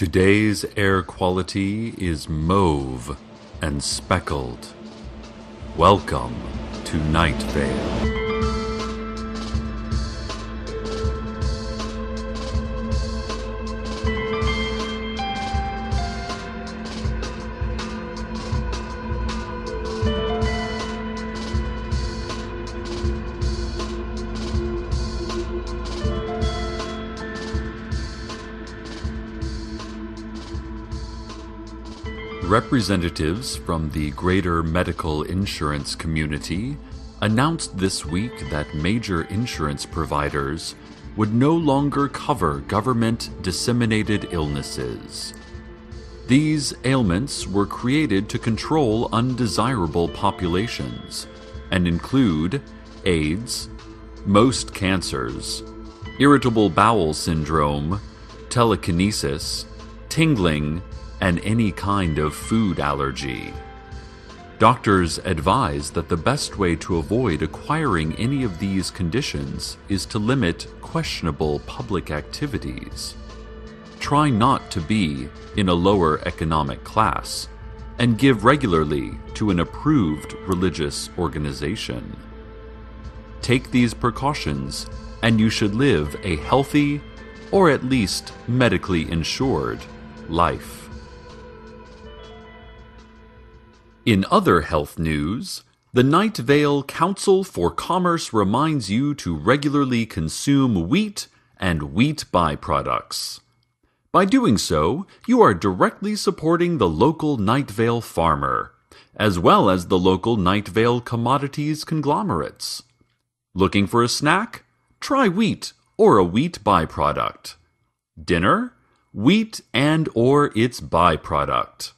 Today's air quality is mauve and speckled. Welcome to Night Vale. Representatives from the greater medical insurance community announced this week that major insurance providers would no longer cover government-disseminated illnesses. These ailments were created to control undesirable populations and include AIDS, most cancers, irritable bowel syndrome, telekinesis, tingling, and any kind of food allergy. Doctors advise that the best way to avoid acquiring any of these conditions is to limit questionable public activities. Try not to be in a lower economic class, and give regularly to an approved religious organization. Take these precautions, and you should live a healthy, or at least medically insured, life. In other health news, the Night Vale Council for Commerce reminds you to regularly consume wheat and wheat byproducts. By doing so, you are directly supporting the local Night Vale farmer, as well as the local Night Vale commodities conglomerates. Looking for a snack? Try wheat or a wheat byproduct. Dinner? Wheat and/or its byproduct.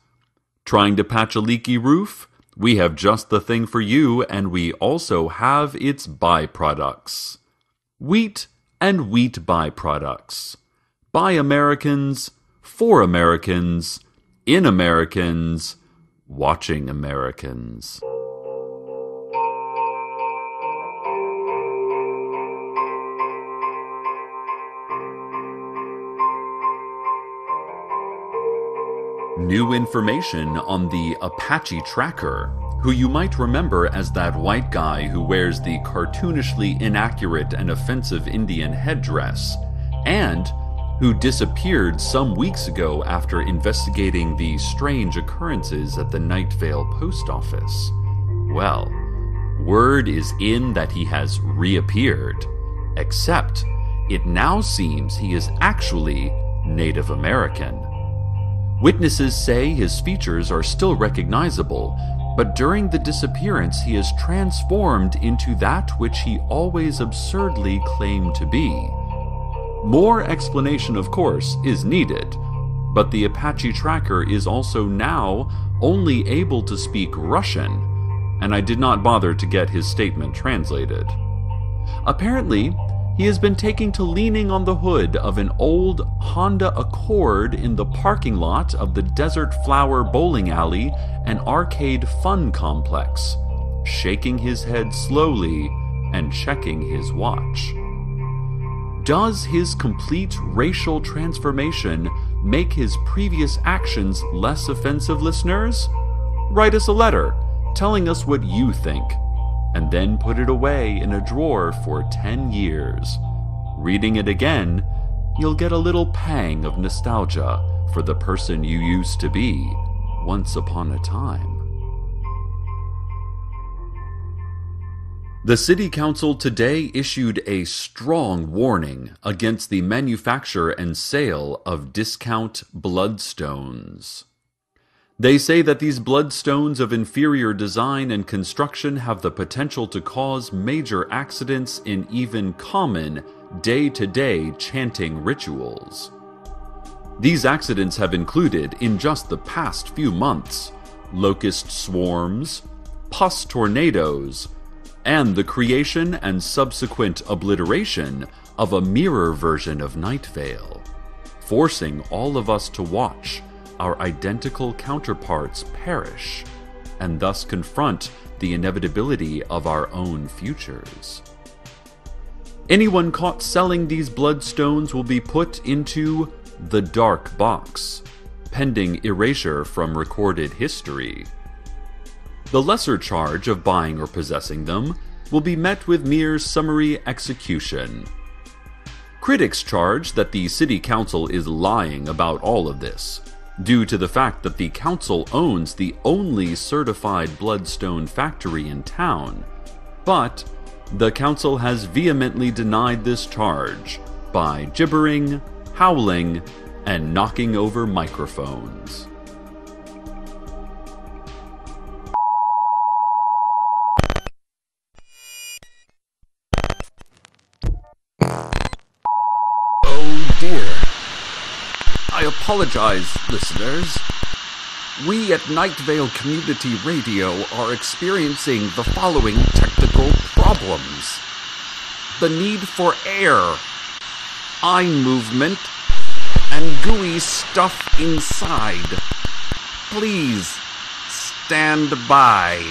Trying to patch a leaky roof? We have just the thing for you, and we also have its byproducts. Wheat and wheat byproducts. By Americans, for Americans, in Americans, watching Americans. New information on the Apache Tracker, who you might remember as that white guy who wears the cartoonishly inaccurate and offensive Indian headdress, and who disappeared some weeks ago after investigating the strange occurrences at the Night Vale post office. Well, word is in that he has reappeared, except it now seems he is actually Native American. Witnesses say his features are still recognizable, but during the disappearance he is transformed into that which he always absurdly claimed to be. More explanation, of course, is needed, but the Apache Tracker is also now only able to speak Russian, and I did not bother to get his statement translated. Apparently, he has been taking to leaning on the hood of an old Honda Accord in the parking lot of the Desert Flower Bowling Alley and Arcade Fun Complex, shaking his head slowly and checking his watch. Does his complete racial transformation make his previous actions less offensive, listeners? Write us a letter telling us what you think, and then put it away in a drawer for 10 years. Reading it again, you'll get a little pang of nostalgia for the person you used to be once upon a time. The City Council today issued a strong warning against the manufacture and sale of discount bloodstones. They say that these bloodstones of inferior design and construction have the potential to cause major accidents in even common, day-to-day chanting rituals. These accidents have included, in just the past few months, locust swarms, pus tornadoes, and the creation and subsequent obliteration of a mirror version of Night Vale, forcing all of us to watch our identical counterparts perish, and thus confront the inevitability of our own futures. Anyone caught selling these bloodstones will be put into the dark box, pending erasure from recorded history. The lesser charge of buying or possessing them will be met with mere summary execution. Critics charge that the City Council is lying about all of this, due to the fact that the Council owns the only certified bloodstone factory in town. But the Council has vehemently denied this charge by gibbering, howling, and knocking over microphones. Oh dear. I apologize, listeners. We at Night Vale Community Radio are experiencing the following technical problems. The need for air, eye movement, and gooey stuff inside. Please stand by.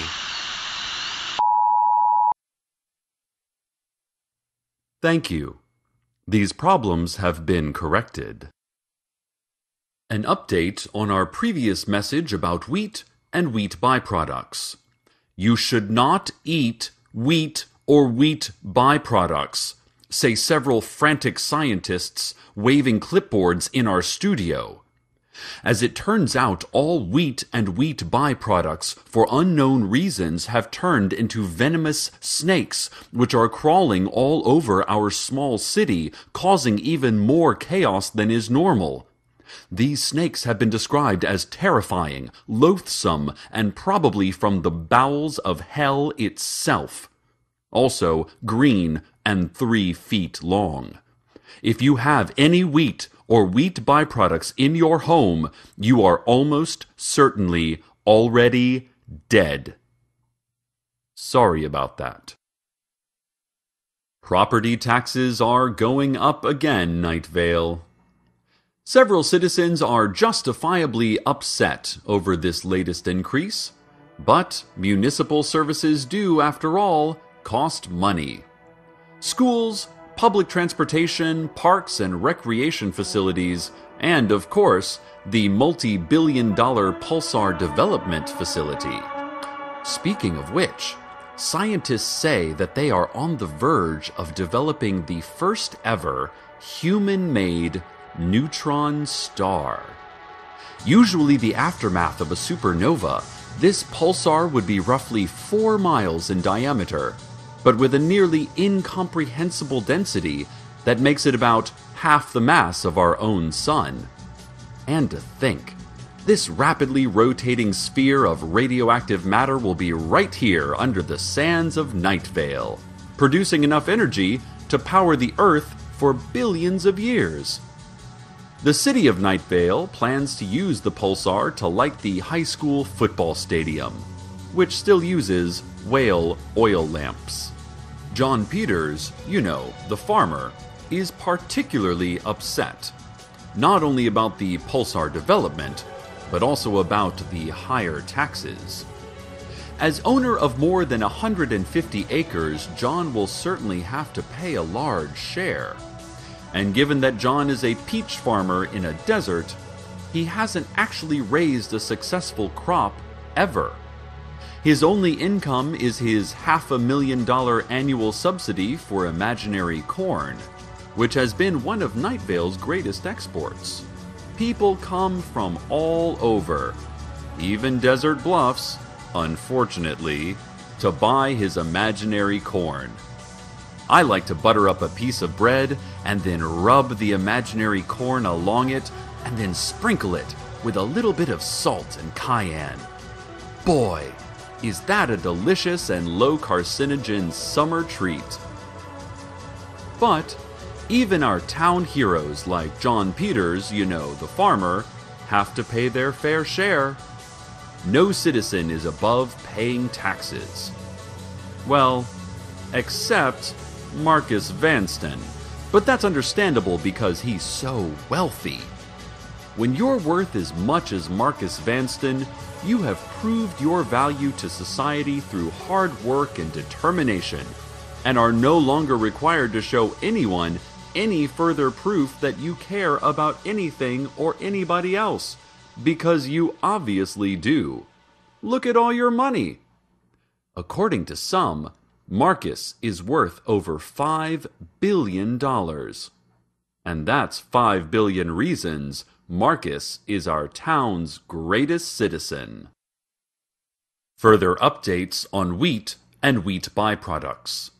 Thank you. These problems have been corrected. An update on our previous message about wheat and wheat byproducts. You should not eat wheat or wheat byproducts, say several frantic scientists waving clipboards in our studio. As it turns out, all wheat and wheat byproducts, for unknown reasons, have turned into venomous snakes, which are crawling all over our small city, causing even more chaos than is normal. These snakes have been described as terrifying, loathsome, and probably from the bowels of hell itself. Also, green and 3 feet long. If you have any wheat or wheat byproducts in your home, you are almost certainly already dead. Sorry about that. Property taxes are going up again, Night Vale. Several citizens are justifiably upset over this latest increase, but municipal services do, after all, cost money. Schools, public transportation, parks and recreation facilities, and, of course, the multi-billion-dollar Pulsar development facility. Speaking of which, scientists say that they are on the verge of developing the first ever human-made neutron star. Usually the aftermath of a supernova, this pulsar would be roughly 4 miles in diameter, but with a nearly incomprehensible density that makes it about half the mass of our own sun. And to think, this rapidly rotating sphere of radioactive matter will be right here under the sands of Night Vale, producing enough energy to power the Earth for billions of years. The city of Night Vale plans to use the pulsar to light the high school football stadium, which still uses whale oil lamps. John Peters, the farmer, is particularly upset, not only about the pulsar development, but also about the higher taxes. As owner of more than 150 acres, John will certainly have to pay a large share. And given that John is a peach farmer in a desert, he hasn't actually raised a successful crop ever. His only income is his $500,000 annual subsidy for imaginary corn, which has been one of Night Vale's greatest exports. People come from all over, even Desert Bluffs, unfortunately, to buy his imaginary corn. I like to butter up a piece of bread and then rub the imaginary corn along it and then sprinkle it with a little bit of salt and cayenne. Boy, is that a delicious and low carcinogen summer treat. But even our town heroes like John Peters, the farmer, have to pay their fair share. No citizen is above paying taxes. Well, except Marcus Vanston, but that's understandable because he's so wealthy. When you're worth as much as Marcus Vanston, you have proved your value to society through hard work and determination, and are no longer required to show anyone any further proof that you care about anything or anybody else, because you obviously do. Look at all your money. According to some, Marcus is worth over $5 billion. And that's 5 billion reasons Marcus is our town's greatest citizen. Further updates on wheat and wheat byproducts.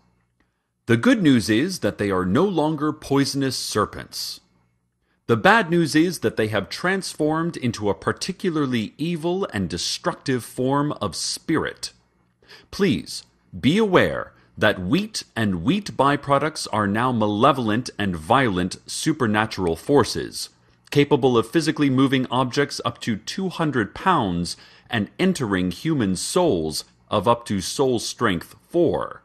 The good news is that they are no longer poisonous serpents. The bad news is that they have transformed into a particularly evil and destructive form of spirit. Please be aware that wheat and wheat byproducts are now malevolent and violent supernatural forces, capable of physically moving objects up to 200 pounds and entering human souls of up to soul strength 4.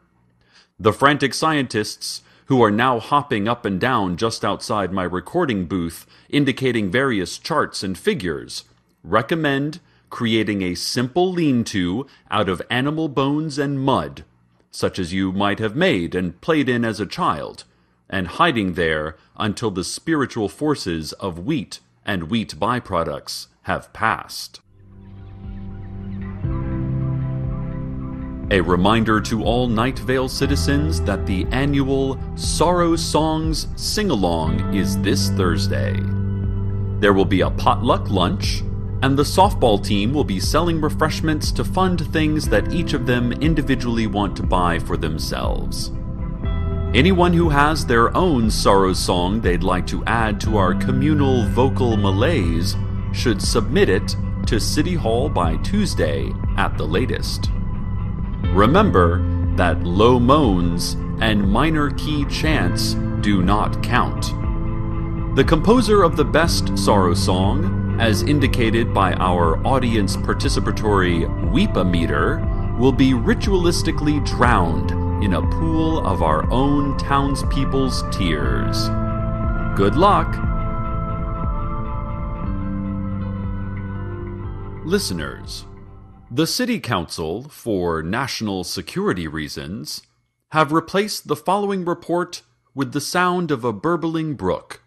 The frantic scientists, who are now hopping up and down just outside my recording booth, indicating various charts and figures, recommend creating a simple lean-to out of animal bones and mud, such as you might have made and played in as a child, and hiding there until the spiritual forces of wheat and wheat byproducts have passed. A reminder to all Night Vale citizens that the annual Sorrow Songs Sing-Along is this Thursday. There will be a potluck lunch, and the softball team will be selling refreshments to fund things that each of them individually want to buy for themselves. Anyone who has their own sorrow song they'd like to add to our communal vocal malaise should submit it to City Hall by Tuesday at the latest. Remember that low moans and minor key chants do not count. The composer of the best sorrow song, as indicated by our audience participatory Weep-a-meter, will be ritualistically drowned in a pool of our own townspeople's tears. Good luck! Listeners, the City Council, for national security reasons, have replaced the following report with the sound of a burbling brook,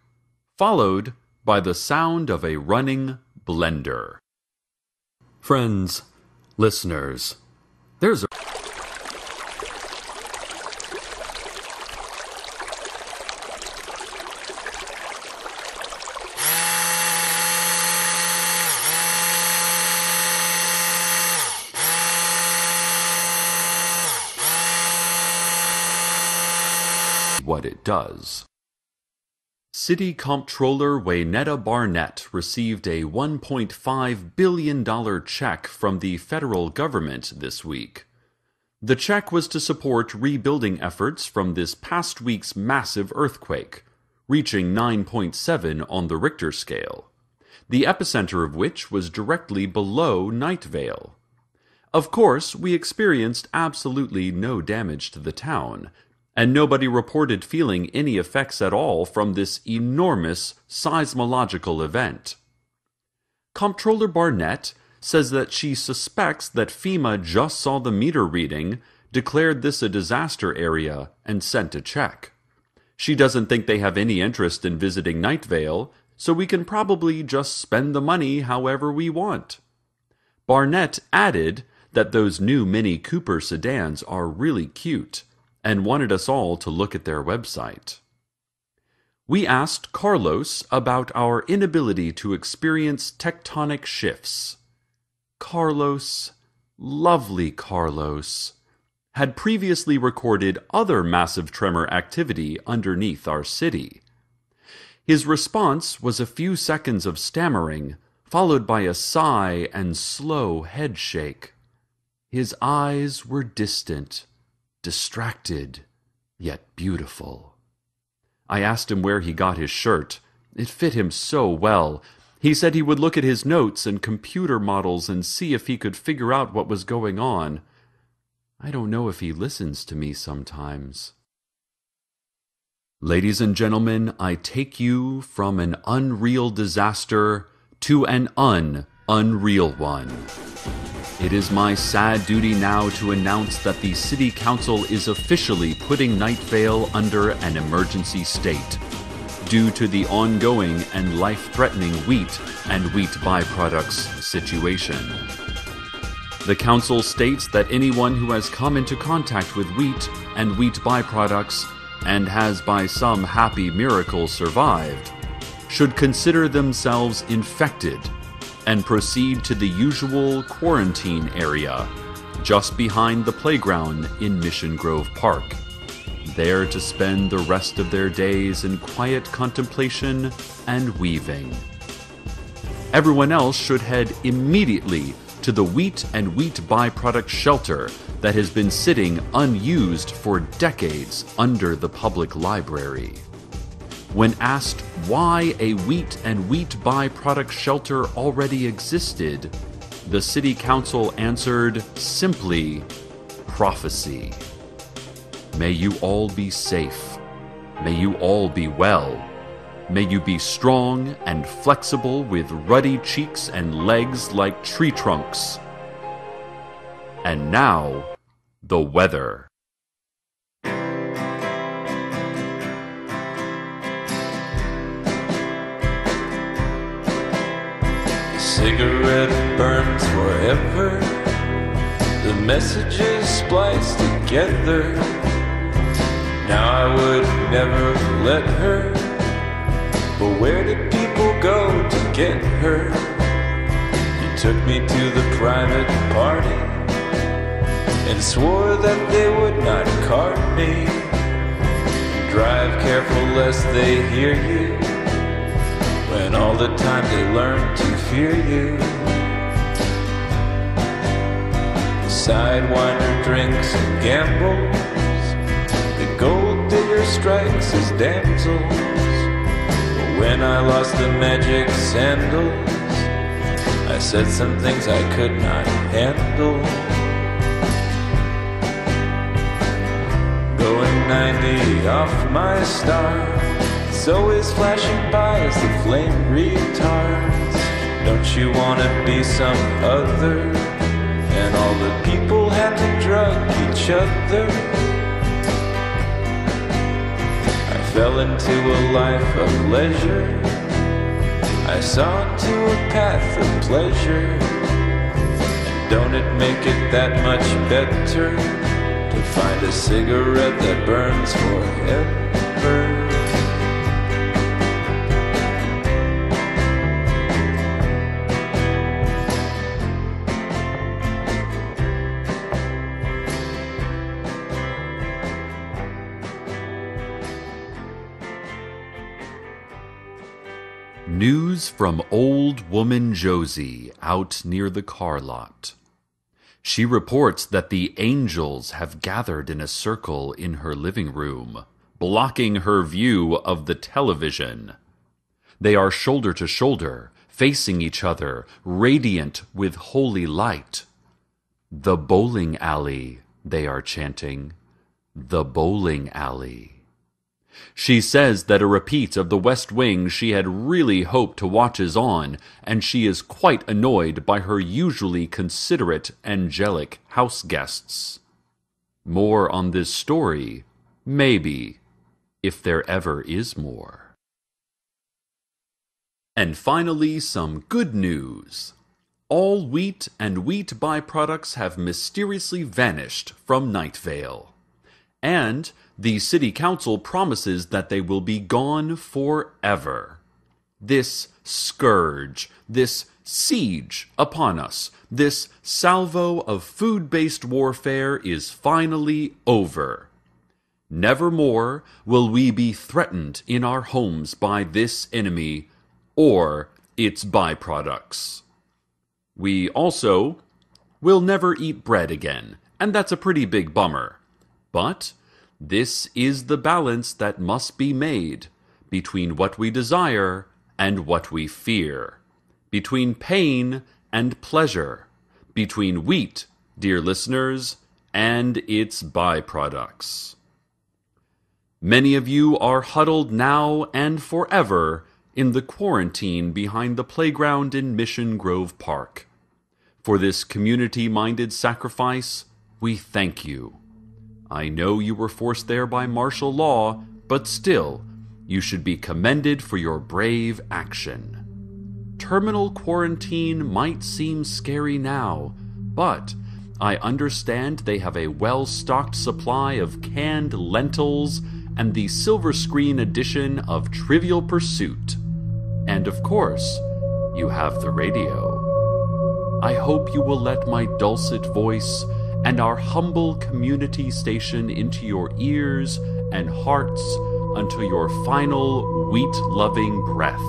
followed by the sound of a running blender. Friends, listeners, there's a what it does. City Comptroller Waynetta Barnett received a $1.5 billion check from the federal government this week. The check was to support rebuilding efforts from this past week's massive earthquake, reaching 9.7 on the Richter scale, the epicenter of which was directly below Night Vale. Of course, we experienced absolutely no damage to the town, and nobody reported feeling any effects at all from this enormous seismological event. Comptroller Barnett says that she suspects that FEMA just saw the meter reading, declared this a disaster area, and sent a check. She doesn't think they have any interest in visiting Night Vale, so we can probably just spend the money however we want. Barnett added that those new Mini Cooper sedans are really cute, and wanted us all to look at their website. We asked Carlos about our inability to experience tectonic shifts. Carlos, lovely Carlos, had previously recorded other massive tremor activity underneath our city. His response was a few seconds of stammering, followed by a sigh and slow head shake. His eyes were distant, distracted, yet beautiful. I asked him where he got his shirt. It fit him so well. He said he would look at his notes and computer models and see if he could figure out what was going on. I don't know if he listens to me sometimes. Ladies and gentlemen, I take you from an unreal disaster to an unreal one. It is my sad duty now to announce that the City Council is officially putting Night Vale under an emergency state. due to the ongoing and life-threatening wheat and wheat byproducts situation. The Council states that anyone who has come into contact with wheat and wheat byproducts and has by some happy miracle survived should consider themselves infected and proceed to the usual quarantine area just behind the playground in Mission Grove Park, there to spend the rest of their days in quiet contemplation and weaving. Everyone else should head immediately to the wheat and wheat byproduct shelter that has been sitting unused for decades under the public library. When asked why a wheat and wheat byproduct shelter already existed, the City Council answered simply, prophecy. May you all be safe. May you all be well. May you be strong and flexible with ruddy cheeks and legs like tree trunks. And now, the weather. Cigarette burns forever. The messages spliced together. Now I would never let her. But where did people go to get her? You took me to the private party and swore that they would not cart me. Drive careful lest they hear you, when all the time they learn to fear you. Sidewinder drinks and gambles. The gold digger strikes his damsels. But when I lost the magic sandals, I said some things I could not handle. Going 90 off my star, it's always flashing by as the flame retards. Don't you wanna be some other? And all the people had to drug each other. I fell into a life of leisure. I saw into a path of pleasure. And don't it make it that much better to find a cigarette that burns forever? News from old woman Josie out near the car lot. She reports that the angels have gathered in a circle in her living room, blocking her view of the television. They are shoulder to shoulder, facing each other, radiant with holy light. The bowling alley, they are chanting. The bowling alley. She says that a repeat of The West Wing she had really hoped to watch is on, and she is quite annoyed by her usually considerate, angelic house guests. More on this story, maybe, if there ever is more. And finally, some good news. All wheat and wheat byproducts have mysteriously vanished from Night Vale. And the City Council promises that they will be gone forever. This scourge, this siege upon us, this salvo of food-based warfare is finally over. Nevermore will we be threatened in our homes by this enemy or its byproducts. We also will never eat bread again, and that's a pretty big bummer. But this is the balance that must be made between what we desire and what we fear, between pain and pleasure, between wheat, dear listeners, and its byproducts. Many of you are huddled now and forever in the quarantine behind the playground in Mission Grove Park. For this community-minded sacrifice, we thank you. I know you were forced there by martial law, but still, You should be commended for your brave action. Terminal quarantine might seem scary now, but I understand they have a well-stocked supply of canned lentils and the silver screen edition of Trivial Pursuit. And of course, you have the radio. I hope you will let my dulcet voice and our humble community station into your ears and hearts until your final wheat-loving breath.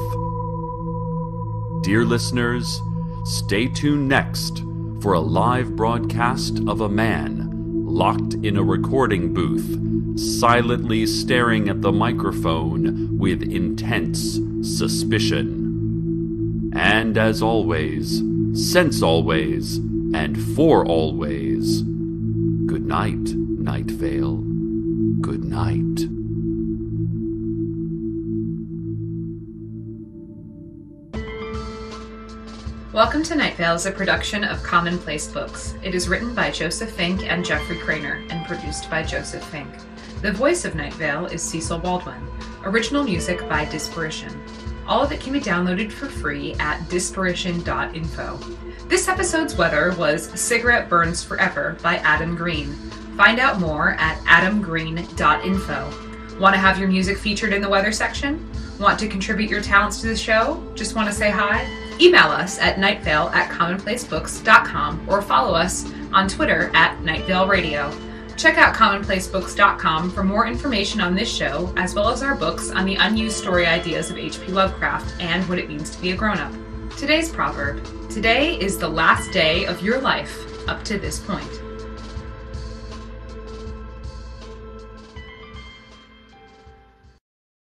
Dear listeners, stay tuned next for a live broadcast of a man locked in a recording booth, silently staring at the microphone with intense suspicion. And as always, since always, and for always, good night, Night Vale. Good night. Welcome to Night Vale is a production of Commonplace Books. It is written by Joseph Fink and Jeffrey Craner and produced by Joseph Fink. The voice of Night Vale is Cecil Baldwin. Original music by Disparition. All of it can be downloaded for free at disparition.info. This episode's weather was Cigarette Burns Forever by Adam Green. Find out more at adamgreen.info. Want to have your music featured in the weather section? Want to contribute your talents to the show? Just want to say hi? Email us at nightvale@commonplacebooks.com or follow us on Twitter at nightvaleradio. Check out commonplacebooks.com for more information on this show, as well as our books on the unused story ideas of H.P. Lovecraft and what it means to be a grown-up. Today's proverb: today is the last day of your life up to this point.